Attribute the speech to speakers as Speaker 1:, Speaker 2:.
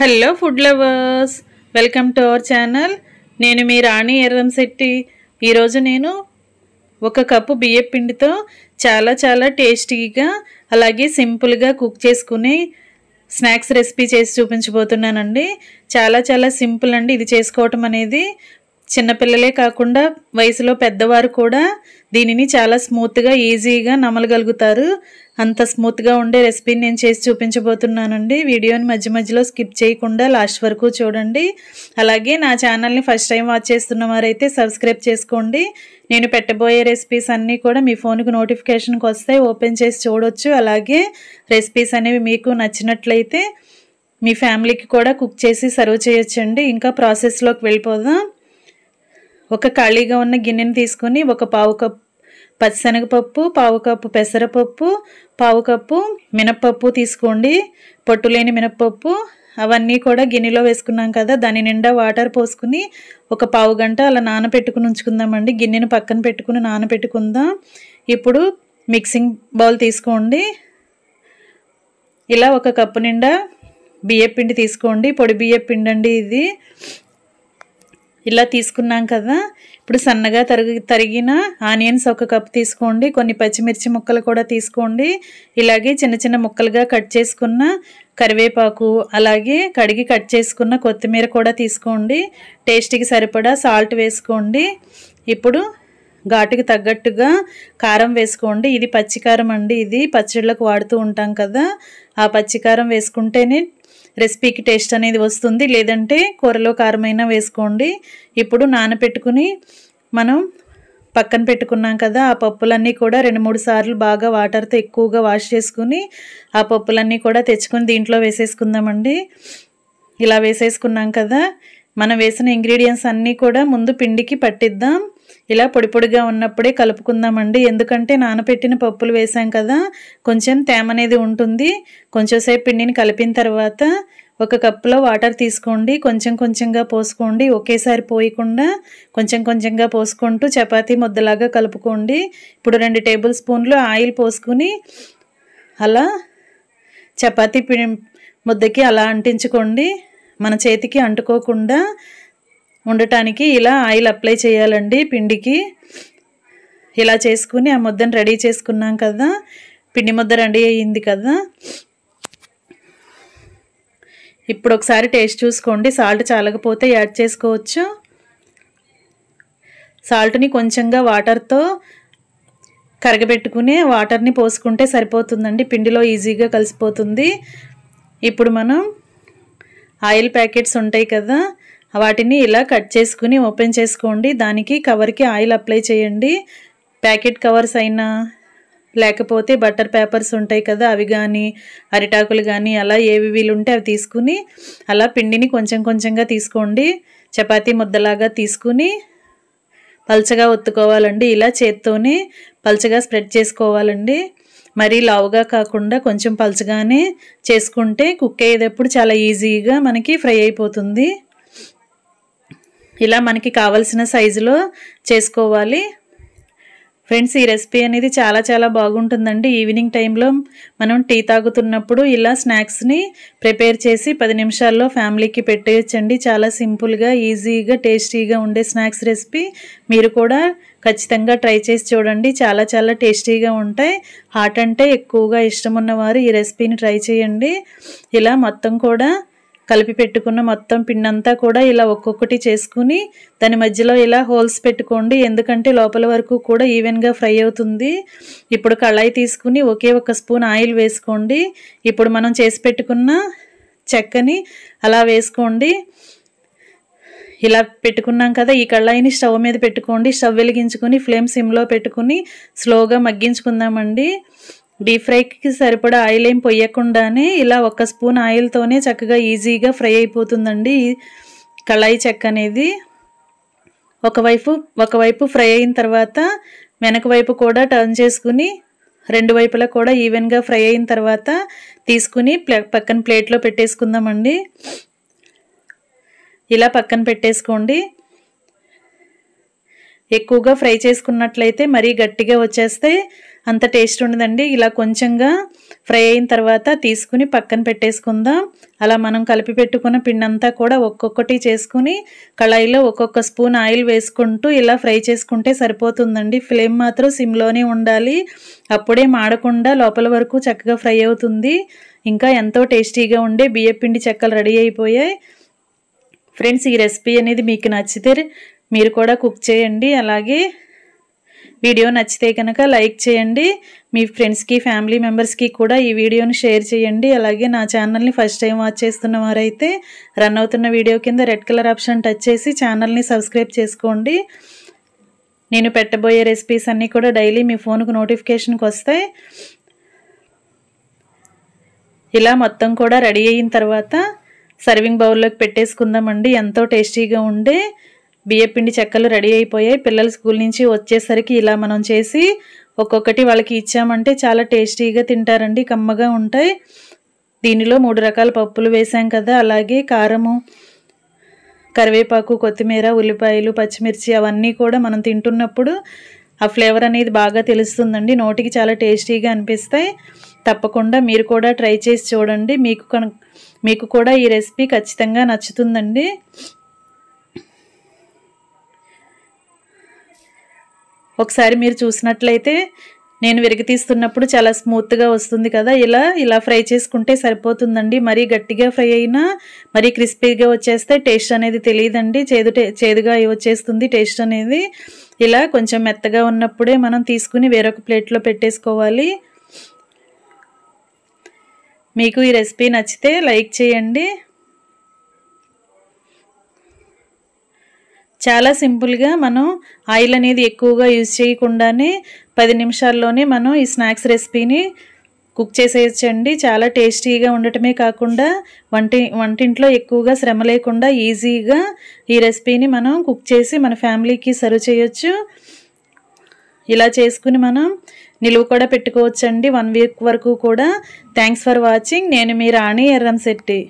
Speaker 1: Hello food lovers, welcome to our channel. నేను మీ రాణి ఎర్రంశెట్టి. ఈరోజు నేను ఒక కప్పు బియ్యం పిండితో చాలా టేస్టీగా అలాగే సింపుల్గా కుక్ చేసుకునే స్నాక్స్ రెసిపీ చేసి చూపించబోతున్నానండి. చాలా సింపుల్ అండి. ఇది చేసుకోవటం అనేది చిన్నపిల్లలే కాకుండా వయసులో పెద్దవారు కూడా దీనిని చాలా స్మూత్గా ఈజీగా నమలగలుగుతారు. అంత స్మూత్గా ఉండే రెసిపీని నేను చేసి చూపించబోతున్నానండి. వీడియోని మధ్యలో స్కిప్ చేయకుండా లాస్ట్ వరకు చూడండి. అలాగే నా ఛానల్ని ఫస్ట్ టైం వాచ్ చేస్తున్న వారైతే సబ్స్క్రైబ్ చేసుకోండి. నేను పెట్టబోయే రెసిపీస్ అన్నీ కూడా మీ ఫోన్కి నోటిఫికేషన్కి వస్తాయి, ఓపెన్ చేసి చూడొచ్చు. అలాగే రెసిపీస్ అనేవి మీకు నచ్చినట్లయితే మీ ఫ్యామిలీకి కూడా కుక్ చేసి సర్వ్ చేయొచ్చండి. ఇంకా ప్రాసెస్లోకి వెళ్ళిపోదాం. ఒక ఖాళీగా ఉన్న గిన్నెని తీసుకొని ఒక పావు కప్పు పచ్చిశనగపప్పు, పావు కప్పు పెసరపప్పు, పావు కప్పు మినప్పప్పు తీసుకోండి. పొట్టులేని మినప్పప్పు. అవన్నీ కూడా గిన్నెలో వేసుకున్నాం కదా, దాని నిండా వాటర్ పోసుకుని ఒక పావు గంట అలా నానబెట్టుకుని ఉంచుకుందామండి. గిన్నెను పక్కన పెట్టుకుని నానబెట్టుకుందాం. ఇప్పుడు మిక్సింగ్ బౌల్ తీసుకోండి. ఇలా ఒక కప్పు నిండా బియ్యపిండి తీసుకోండి. పొడి బియ్యపిండి అండి ఇది. ఇలా తీసుకున్నాం కదా, ఇప్పుడు సన్నగా తరిగిన ఆనియన్స్ ఒక కప్ తీసుకోండి. కొన్ని పచ్చిమిర్చి ముక్కలు కూడా తీసుకోండి. ఇలాగే చిన్న ముక్కలుగా కట్ చేసుకున్న కరివేపాకు, అలాగే కడిగి కట్ చేసుకున్న కొత్తిమీర కూడా తీసుకోండి. టేస్ట్కి సరిపడా సాల్ట్ వేసుకోండి. ఇప్పుడు ఘాటుకి తగ్గట్టుగా కారం వేసుకోండి. ఇది పచ్చికారం అండి. ఇది పచ్చళ్ళకు వాడుతూ ఉంటాం కదా, ఆ పచ్చికారం వేసుకుంటేనే రెసిపీకి టేస్ట్ అనేది వస్తుంది. లేదంటే కూరలో కారమైనా వేసుకోండి. ఇప్పుడు నానబెట్టుకుని మనం పక్కన పెట్టుకున్నాం కదా, ఆ పప్పులన్నీ కూడా 2-3 సార్లు బాగా వాటర్తో ఎక్కువగా వాష్ చేసుకుని ఆ పప్పులన్నీ కూడా తెచ్చుకొని దీంట్లో వేసేసుకుందామండి. ఇలా వేసేసుకున్నాం కదా, మనం వేసిన ఇంగ్రీడియంట్స్ అన్నీ కూడా ముందు పిండికి పట్టిద్దాం. ఇలా పొడిగా ఉన్నప్పుడే కలుపుకుందామండి. ఎందుకంటే నానబెట్టిన పప్పులు వేసాం కదా, కొంచెం తేమ అనేది ఉంటుంది. కొంచెంసేపు పిండిని కలిపిన తర్వాత ఒక కప్పులో వాటర్ తీసుకోండి. కొంచెంగా పోసుకోండి. ఒకేసారి పోయకుండా కొంచెంగా పోసుకుంటూ చపాతీ ముద్దలాగా కలుపుకోండి. ఇప్పుడు 2 టేబుల్ స్పూన్లు ఆయిల్ పోసుకుని అలా చపాతీ ముద్దకి అలా అంటించుకోండి. మన చేతికి అంటుకోకుండా ఉండటానికి ఇలా ఆయిల్ అప్లై చేయాలండి పిండికి. ఇలా చేసుకుని ఆ ముద్దను రెడీ చేసుకున్నాం కదా, పిండి ముద్ద రెడీ అయ్యింది కదా. ఇప్పుడు ఒకసారి టేస్ట్ చూసుకోండి. సాల్ట్ చాలకపోతే యాడ్ చేసుకోవచ్చు. సాల్ట్ని కొంచెంగా వాటర్తో కరగబెట్టుకుని వాటర్ని పోసుకుంటే సరిపోతుందండి. పిండిలో ఈజీగా కలిసిపోతుంది. ఇప్పుడు మనం ఆయిల్ ప్యాకెట్స్ ఉంటాయి కదా, వాటిని ఇలా కట్ చేసుకుని ఓపెన్ చేసుకోండి. దానికి కవర్కి ఆయిల్ అప్లై చేయండి. ప్యాకెట్ కవర్స్ అయినా లేకపోతే బటర్ పేపర్స్ ఉంటాయి కదా, అవి కానీ అరిటాకులు కానీ అలా ఏవి వీలుంటే అవి తీసుకుని అలా పిండిని కొంచెంగా తీసుకోండి. చపాతీ ముద్దలాగా తీసుకుని పల్చగా ఒత్తుకోవాలండి. ఇలా చేత్తోనే పల్చగా స్ప్రెడ్ చేసుకోవాలండి. మరీ లావుగా కాకుండా కొంచెం పల్చగానే చేసుకుంటే కుక్ అయ్యేటప్పుడు చాలా ఈజీగా మనకి ఫ్రై అయిపోతుంది. ఇలా మనకి కావలసిన సైజులో చేసుకోవాలి. ఫ్రెండ్స్, ఈ రెసిపీ అనేది చాలా బాగుంటుందండి. ఈవినింగ్ టైంలో మనం టీ తాగుతున్నప్పుడు ఇలా స్నాక్స్ని ప్రిపేర్ చేసి 10 నిమిషాల్లో ఫ్యామిలీకి పెట్టేయచ్చండి. చాలా సింపుల్గా ఈజీగా టేస్టీగా ఉండే స్నాక్స్ రెసిపీ. మీరు కూడా ఖచ్చితంగా ట్రై చేసి చూడండి. చాలా టేస్టీగా ఉంటాయి. హాట్ అంటే ఎక్కువగా ఇష్టం ఉన్నవారు ఈ రెసిపీని ట్రై చేయండి. ఇలా మొత్తం కూడా కలిపి పెట్టుకున్న మొత్తం పిండంతా కూడా ఇలా ఒక్కొక్కటి చేసుకుని దాని మధ్యలో ఇలా హోల్స్ పెట్టుకోండి. ఎందుకంటే లోపల వరకు కూడా ఈవెన్గా ఫ్రై అవుతుంది. ఇప్పుడు కళాయి తీసుకుని ఒకే ఒక స్పూన్ ఆయిల్ వేసుకోండి. ఇప్పుడు మనం చేసి పెట్టుకున్న చెక్కని అలా వేసుకోండి. ఇలా పెట్టుకున్నాం కదా, ఈ కళాయిని స్టవ్ మీద పెట్టుకోండి. స్టవ్ వెలిగించుకుని ఫ్లేమ్ సిమ్లో పెట్టుకుని స్లోగా మగ్గించుకుందామండి. డీప్ ఫ్రైకి సరిపడా ఆయిల్ ఏం పొయ్యకుండానే ఇలా 1 స్పూన్ ఆయిల్తోనే చక్కగా ఈజీగా ఫ్రై అయిపోతుందండి కళాయి చెక్క అనేది. ఒకవైపు ఫ్రై అయిన తర్వాత వెనక వైపు కూడా టర్న్ చేసుకుని 2 వైపులా కూడా ఈవెన్గా ఫ్రై అయిన తర్వాత తీసుకుని పక్కన ప్లేట్లో పెట్టేసుకుందామండి. ఇలా పక్కన పెట్టేసుకోండి. ఎక్కువగా ఫ్రై చేసుకున్నట్లయితే మరీ గట్టిగా వచ్చేస్తే అంత టేస్ట్ ఉండదండి. ఇలా కొంచెంగా ఫ్రై అయిన తర్వాత తీసుకుని పక్కన పెట్టేసుకుందాం. అలా మనం కలిపి పెట్టుకున్న పిండి అంతా కూడా ఒక్కొక్కటి చేసుకుని కళాయిలో ఒక్కొక్క స్పూన్ ఆయిల్ వేసుకుంటూ ఇలా ఫ్రై చేసుకుంటే సరిపోతుందండి. ఫ్లేమ్ మాత్రం సిమ్లోనే ఉండాలి. అప్పుడే మాడకుండా లోపల వరకు చక్కగా ఫ్రై అవుతుంది. ఇంకా ఎంతో టేస్టీగా ఉండే బియ్యపిండి చెక్కలు రెడీ అయిపోయాయి. ఫ్రెండ్స్, ఈ రెసిపీ అనేది మీకు నచ్చితే మీరు కూడా కుక్ చేయండి. అలాగే వీడియో నచ్చితే కనుక లైక్ చేయండి. మీ ఫ్రెండ్స్కి ఫ్యామిలీ మెంబర్స్కి కూడా ఈ వీడియోని షేర్ చేయండి. అలాగే నా ఛానల్ని ఫస్ట్ టైం వాచ్ చేస్తున్న వారైతే రన్ అవుతున్న వీడియో కింద రెడ్ కలర్ ఆప్షన్ టచ్ చేసి ఛానల్ని సబ్స్క్రైబ్ చేసుకోండి. నేను పెట్టబోయే రెసిపీస్ అన్నీ కూడా డైలీ మీ ఫోన్కు నోటిఫికేషన్కి వస్తాయి. ఇలా మొత్తం కూడా రెడీ అయిన తర్వాత సర్వింగ్ బౌల్లోకి పెట్టేసుకుందామండి. ఎంతో టేస్టీగా ఉండే బియ్యపిండి చెక్కలు రెడీ అయిపోయాయి. పిల్లలు స్కూల్ నుంచి వచ్చేసరికి ఇలా మనం చేసి ఒక్కొక్కటి వాళ్ళకి ఇచ్చామంటే చాలా టేస్టీగా తింటారండి. కమ్మగా ఉంటాయి. దీనిలో 3 రకాల పప్పులు వేసాం కదా, అలాగే కారము, కరివేపాకు, కొత్తిమీర, ఉల్లిపాయలు, పచ్చిమిర్చి అవన్నీ కూడా మనం తింటున్నప్పుడు ఆ ఫ్లేవర్ అనేది బాగా తెలుస్తుందండి. నోటికి చాలా టేస్టీగా అనిపిస్తాయి. తప్పకుండా మీరు కూడా ట్రై చేసి చూడండి. మీకు కూడా ఈ రెసిపీ ఖచ్చితంగా నచ్చుతుందండి. ఒకసారి మీరు చూసినట్లయితే నేను విరగతీస్తున్నప్పుడు చాలా స్మూత్గా వస్తుంది కదా. ఇలా ఫ్రై చేసుకుంటే సరిపోతుందండి. మరీ గట్టిగా ఫ్రై అయినా మరీ క్రిస్పీగా వచ్చేస్తే టేస్ట్ అనేది తెలియదండి. చేదుగా వచ్చేస్తుంది టేస్ట్ అనేది. ఇలా కొంచెం మెత్తగా ఉన్నప్పుడే మనం తీసుకుని వేరొక ప్లేట్లో పెట్టేసుకోవాలి. మీకు ఈ రెసిపీ నచ్చితే లైక్ చేయండి. చాలా సింపుల్గా మనం ఆయిల్ అనేది ఎక్కువగా యూజ్ చేయకుండానే 10 నిమిషాల్లోనే మనం ఈ స్నాక్స్ రెసిపీని కుక్ చేసేయచ్చండి. చాలా టేస్టీగా ఉండటమే కాకుండా వంటింట్లో ఎక్కువగా శ్రమ లేకుండా ఈజీగా ఈ రెసిపీని మనం కుక్ చేసి మన ఫ్యామిలీకి సర్వ్ చేయొచ్చు. ఇలా చేసుకుని మనం నిలువ కూడా పెట్టుకోవచ్చండి 1 వీక్ వరకు కూడా. Thanks for watching. నేను మీ రాణి ఎర్రంశెట్టి.